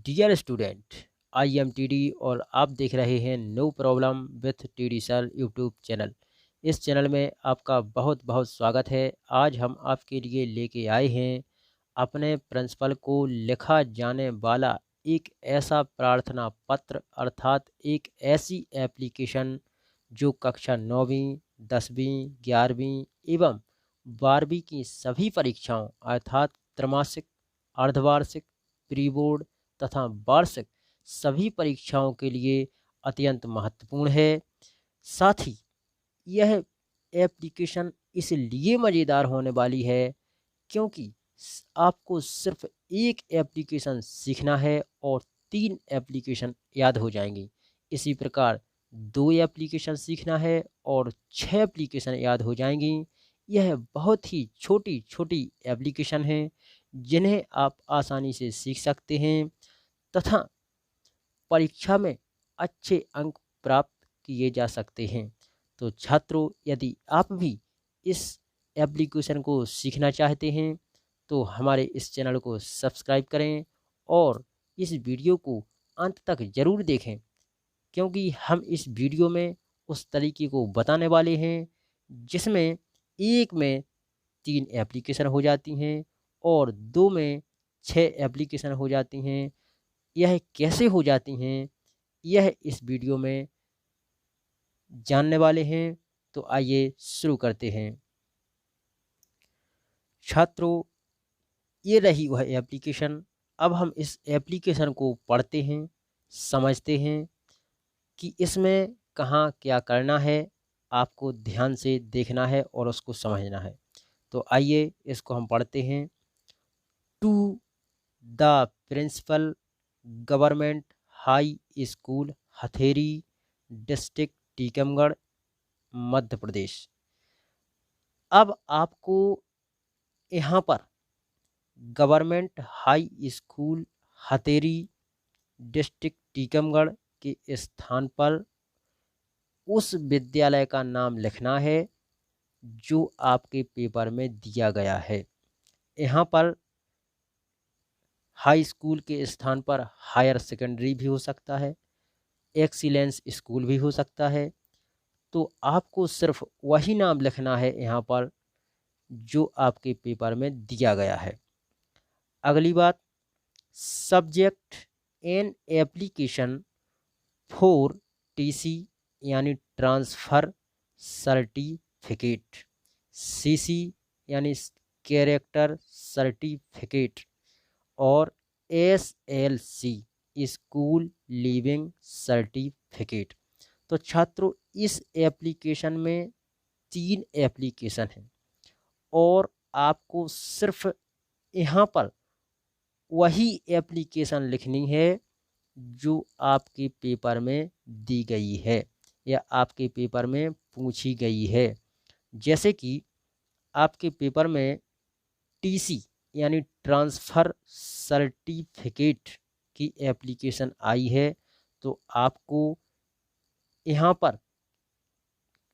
Dear student, I am TD और आप देख रहे हैं no problem with TD sir YouTube channel. इस चैनल में आपका बहुत बहुत स्वागत है। आज हम आपके लिए लेके आए हैं अपने प्रिंसिपल को लिखा जाने वाला एक ऐसा प्रार्थना पत्र अर्थात एक ऐसी एप्लीकेशन जो कक्षा 9वीं 10वीं 11वीं एवं 12वीं की सभी परीक्षाओं अर्थात त्रैमासिक, अर्धवार्षिक, प्री बोर्ड तथा वार्षिक सभी परीक्षाओं के लिए अत्यंत महत्वपूर्ण है। साथ ही यह एप्लीकेशन इसलिए मज़ेदार होने वाली है क्योंकि आपको सिर्फ एक एप्लीकेशन सीखना है और 3 एप्लीकेशन याद हो जाएंगी। इसी प्रकार 2 एप्लीकेशन सीखना है और 6 एप्लीकेशन याद हो जाएंगी। यह बहुत ही छोटी छोटी एप्लीकेशन हैं जिन्हें आप आसानी से सीख सकते हैं तथा परीक्षा में अच्छे अंक प्राप्त किए जा सकते हैं। तो छात्रों, यदि आप भी इस एप्लीकेशन को सीखना चाहते हैं तो हमारे इस चैनल को सब्सक्राइब करें और इस वीडियो को अंत तक ज़रूर देखें क्योंकि हम इस वीडियो में उस तरीके को बताने वाले हैं जिसमें एक में 3 एप्लीकेशन हो जाती हैं और 2 में 6 एप्लीकेशन हो जाती हैं। यह कैसे हो जाती हैं यह इस वीडियो में जानने वाले हैं। तो आइए शुरू करते हैं। छात्रों, ये रही वह एप्लीकेशन। अब हम इस एप्लीकेशन को पढ़ते हैं, समझते हैं कि इसमें कहाँ क्या करना है। आपको ध्यान से देखना है और उसको समझना है। तो आइए इसको हम पढ़ते हैं। To the principal, government high school Hatheri, district Tikamgarh, Madhya Pradesh. अब आपको यहाँ पर government high school Hatheri, district Tikamgarh के स्थान पर उस विद्यालय का नाम लिखना है जो आपके पेपर में दिया गया है। यहाँ पर हाई स्कूल के स्थान पर हायर सेकेंडरी भी हो सकता है, एक्सीलेंस स्कूल भी हो सकता है। तो आपको सिर्फ वही नाम लिखना है यहाँ पर जो आपके पेपर में दिया गया है। अगली बात, subject an application for TC यानी ट्रांसफ़र सर्टिफिकेट, सीसी यानी कैरेक्टर सर्टिफिकेट और एसएलसी स्कूल लीविंग सर्टिफिकेट। तो छात्रों, इस एप्लीकेशन में 3 एप्लीकेशन हैं और आपको सिर्फ यहाँ पर वही एप्लीकेशन लिखनी है जो आपके पेपर में दी गई है या आपके पेपर में पूछी गई है। जैसे कि आपके पेपर में टीसी यानी ट्रांसफ़र सर्टिफिकेट की एप्लीकेशन आई है तो आपको यहाँ पर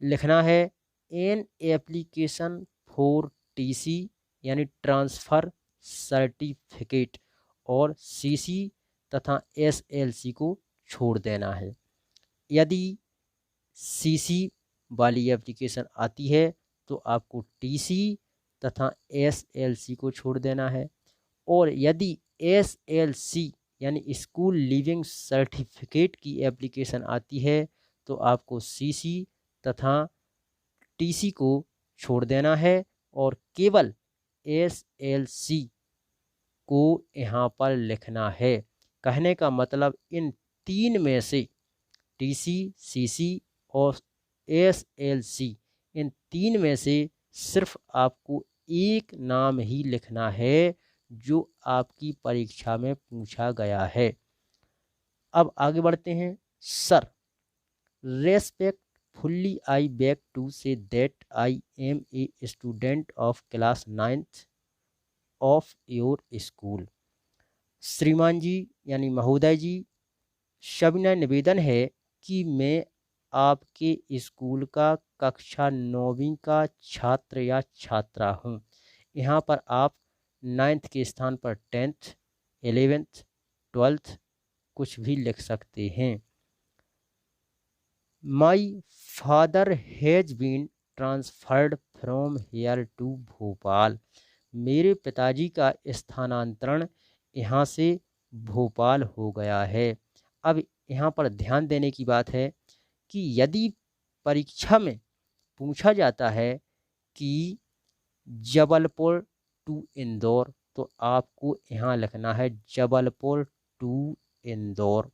लिखना है एन एप्लीकेशन फॉर टीसी यानी ट्रांसफ़र सर्टिफिकेट और सीसी तथा एसएलसी को छोड़ देना है। यदि सीसी वाली एप्लीकेशन आती है तो आपको टीसी तथा एसएलसी को छोड़ देना है और यदि एसएलसी यानी स्कूल लिविंग सर्टिफिकेट की एप्लीकेशन आती है तो आपको सीसी तथा टीसी को छोड़ देना है और केवल एसएलसी को यहाँ पर लिखना है। कहने का मतलब इन 3 में से टीसी, सीसी और एसएलसी, इन 3 में से सिर्फ आपको एक नाम ही लिखना है जो आपकी परीक्षा में पूछा गया है। अब आगे बढ़ते हैं। Sir, respectfully I beg to say that I am a student of class 9th of your school. श्रीमान जी यानी महोदय जी, सविनय निवेदन है कि मैं आपके स्कूल का कक्षा 9वीं का छात्र या छात्रा हूँ। यहाँ पर आप 9th के स्थान पर 10th, 11th, 12th कुछ भी लिख सकते हैं। My father has been transferred from here to Bhopal. मेरे पिताजी का स्थानांतरण यहाँ से भोपाल हो गया है। अब यहाँ पर ध्यान देने की बात है कि यदि परीक्षा में पूछा जाता है कि जबलपुर टू इंदौर, तो आपको यहाँ लिखना है जबलपुर टू इंदौर।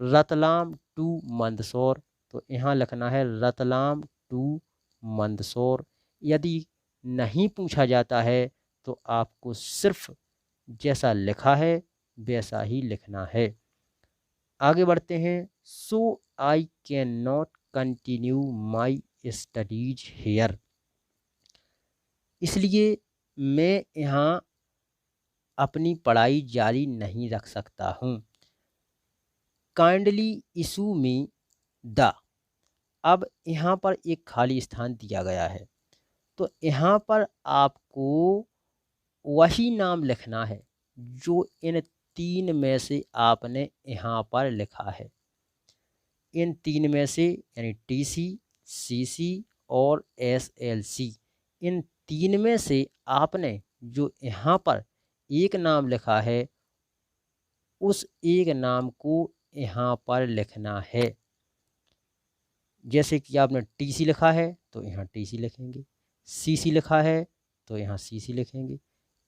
रतलाम टू मंदसौर, तो यहाँ लिखना है रतलाम टू मंदसौर। यदि नहीं पूछा जाता है तो आपको सिर्फ जैसा लिखा है वैसा ही लिखना है। आगे बढ़ते हैं। So I cannot continue my studies here. इसलिए मैं यहाँ अपनी पढ़ाई जारी नहीं रख सकता हूँ। Kindly issue me the. अब यहाँ पर एक खाली स्थान दिया गया है, तो यहाँ पर आपको वही नाम लिखना है जो इन तीन में से आपने यहाँ पर लिखा है। इन तीन में से यानी टीसी, सीसी और एसएलसी, इन तीन में से आपने जो यहाँ पर एक नाम लिखा है उस एक नाम को यहाँ पर लिखना है। जैसे कि आपने टीसी लिखा है तो यहाँ टीसी लिखेंगे, सीसी लिखा है तो यहाँ सीसी लिखेंगे,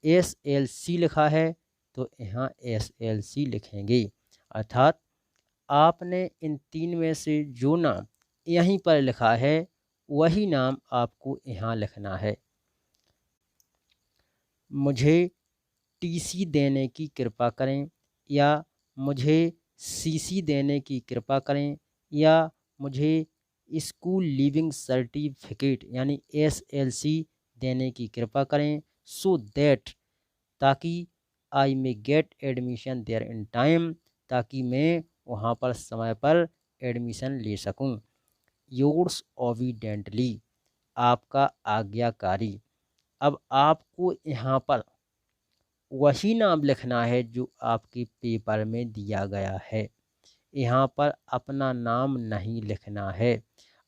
एसएलसी लिखा है तो यहाँ एसएलसी लिखेंगे। अर्थात आपने इन तीन में से जो नाम यहीं पर लिखा है वही नाम आपको यहाँ लिखना है। मुझे टीसी देने की कृपा करें, या मुझे सीसी देने की कृपा करें, या मुझे स्कूल लीविंग सर्टिफिकेट यानी एसएलसी देने की कृपा करें, सो दैट, ताकि I may get admission there in time, ताकि मैं वहाँ पर समय पर एडमिशन ले सकूं। योर्स ओविडेंटली, आपका आज्ञाकारी। अब आपको यहाँ पर वही नाम लिखना है जो आपके पेपर में दिया गया है। यहाँ पर अपना नाम नहीं लिखना है।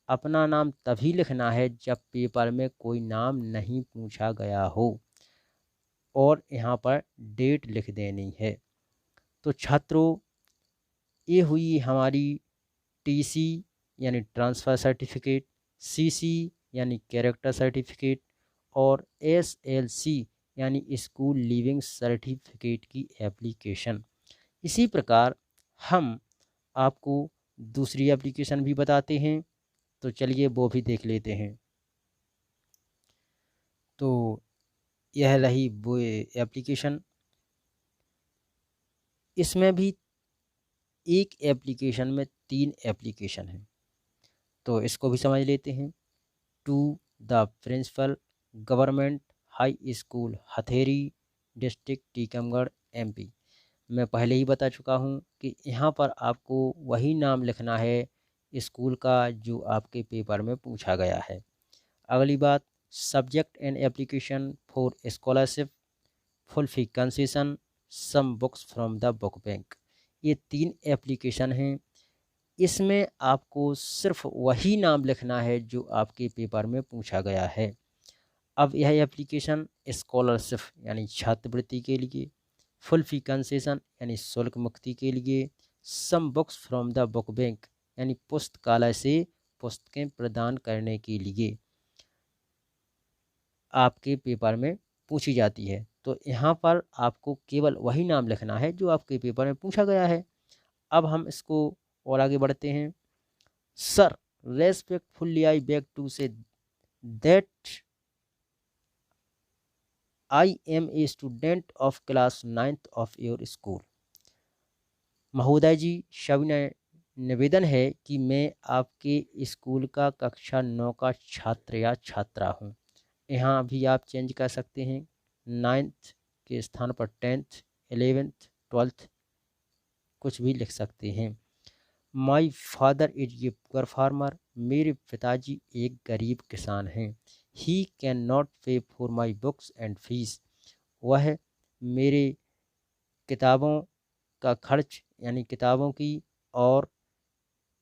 अपना नाम तभी लिखना है जब पेपर में कोई नाम नहीं पूछा गया हो, और यहाँ पर डेट लिख देनी है। तो छात्रों, ये हुई हमारी टीसी यानी ट्रांसफ़र सर्टिफिकेट, सीसी यानी कैरेक्टर सर्टिफिकेट, और एसएलसी यानी स्कूल लीविंग सर्टिफिकेट की एप्लीकेशन। इसी प्रकार हम आपको दूसरी एप्लीकेशन भी बताते हैं, तो चलिए वो भी देख लेते हैं। तो यह रही वो एप्लीकेशन। इसमें भी एक एप्लीकेशन में 3 एप्लीकेशन हैं, तो इसको भी समझ लेते हैं। To the principal, government high school Hatheri, district Tikamgarh MP. मैं पहले ही बता चुका हूँ कि यहाँ पर आपको वही नाम लिखना है स्कूल का जो आपके पेपर में पूछा गया है। अगली बात, subject and application for scholarship, full fee concession, some books from the book bank. ये 3 एप्लीकेशन हैं। इसमें आपको सिर्फ वही नाम लिखना है जो आपके पेपर में पूछा गया है। अब यह एप्लीकेशन स्कॉलरशिप यानी छात्रवृत्ति के लिए, फुल फी कंसेशन यानी शुल्क मुक्ति के लिए, some books from the book bank यानी पुस्तकालय से पुस्तकें प्रदान करने के लिए आपके पेपर में पूछी जाती है। तो यहाँ पर आपको केवल वही नाम लिखना है जो आपके पेपर में पूछा गया है। अब हम इसको और आगे बढ़ते हैं। Sir, respectfully I beg to say that I am a student of class 9th of your school. महोदय जी, सविनय निवेदन है कि मैं आपके स्कूल का कक्षा 9 का छात्र या छात्रा हूँ। यहाँ भी आप चेंज कर सकते हैं, 9th के स्थान पर 10th, 11th, 12th कुछ भी लिख सकते हैं। My father is a poor farmer, मेरे पिताजी एक गरीब किसान हैं। ही कैन नॉट पे for my books and fees, वह मेरे किताबों का खर्च यानी किताबों की और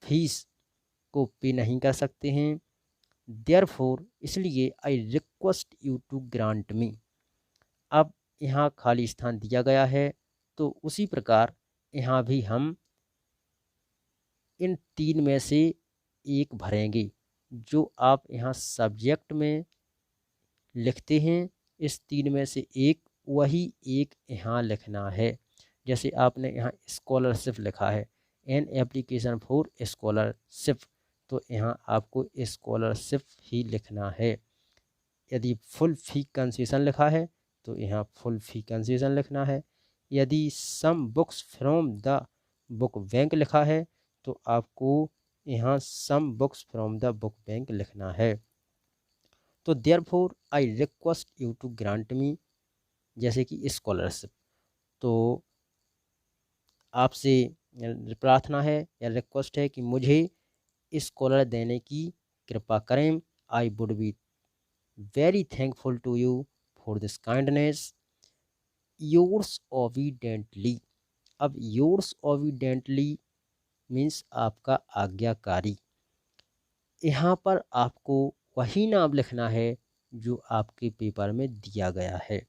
फीस को पे नहीं कर सकते हैं। देयरफॉर इसलिए I request you to grant me. अब यहाँ खाली स्थान दिया गया है, तो उसी प्रकार यहाँ भी हम इन तीन में से एक भरेंगे। जो आप यहाँ सब्जेक्ट में लिखते हैं, इस तीन में से एक, वही एक यहाँ लिखना है। जैसे आपने यहाँ स्कॉलरशिप लिखा है, एन एप्लीकेशन फॉर स्कॉलरशिप, तो यहाँ आपको स्कॉलरशिप ही लिखना है। यदि फुल फी कंसेशन लिखा है तो यहाँ फुल फी कंसेशन लिखना है। यदि some books from the book bank लिखा है तो आपको यहाँ some books from the book bank लिखना है। तो therefore I request you to grant me, जैसे कि स्कॉलरशिप, तो आपसे प्रार्थना है या रिक्वेस्ट है कि मुझे स्कॉलर देने की कृपा करें। I would be very thankful to you for this kindness, yours obediently. अब योर्स ओबीडेंटली मीन्स आपका आज्ञाकारी। यहाँ पर आपको वही नाम लिखना है जो आपके पेपर में दिया गया है।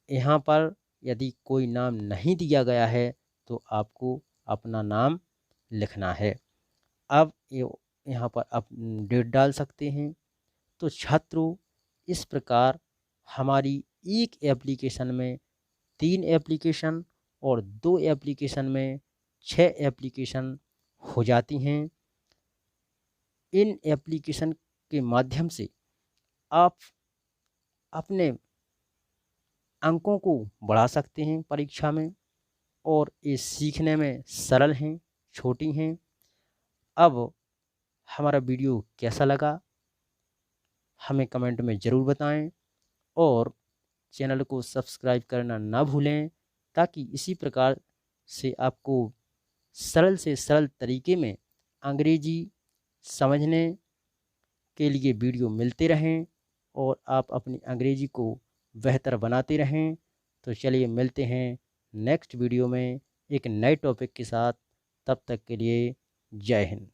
यहाँ पर यदि कोई नाम नहीं दिया गया है तो आपको अपना नाम लिखना है। अब यहाँ पर आप डेट डाल सकते हैं। तो छात्रों, इस प्रकार हमारी एक एप्लीकेशन में 3 एप्लीकेशन और 2 एप्लीकेशन में 6 एप्लीकेशन हो जाती हैं। इन एप्लीकेशन के माध्यम से आप अपने अंकों को बढ़ा सकते हैं परीक्षा में, और ये सीखने में सरल हैं, छोटी हैं। अब हमारा वीडियो कैसा लगा हमें कमेंट में ज़रूर बताएं, और चैनल को सब्सक्राइब करना ना भूलें, ताकि इसी प्रकार से आपको सरल से सरल तरीके में अंग्रेजी समझने के लिए वीडियो मिलते रहें और आप अपनी अंग्रेजी को बेहतर बनाते रहें। तो चलिए मिलते हैं नेक्स्ट वीडियो में एक नए टॉपिक के साथ। तब तक के लिए जय हिंद।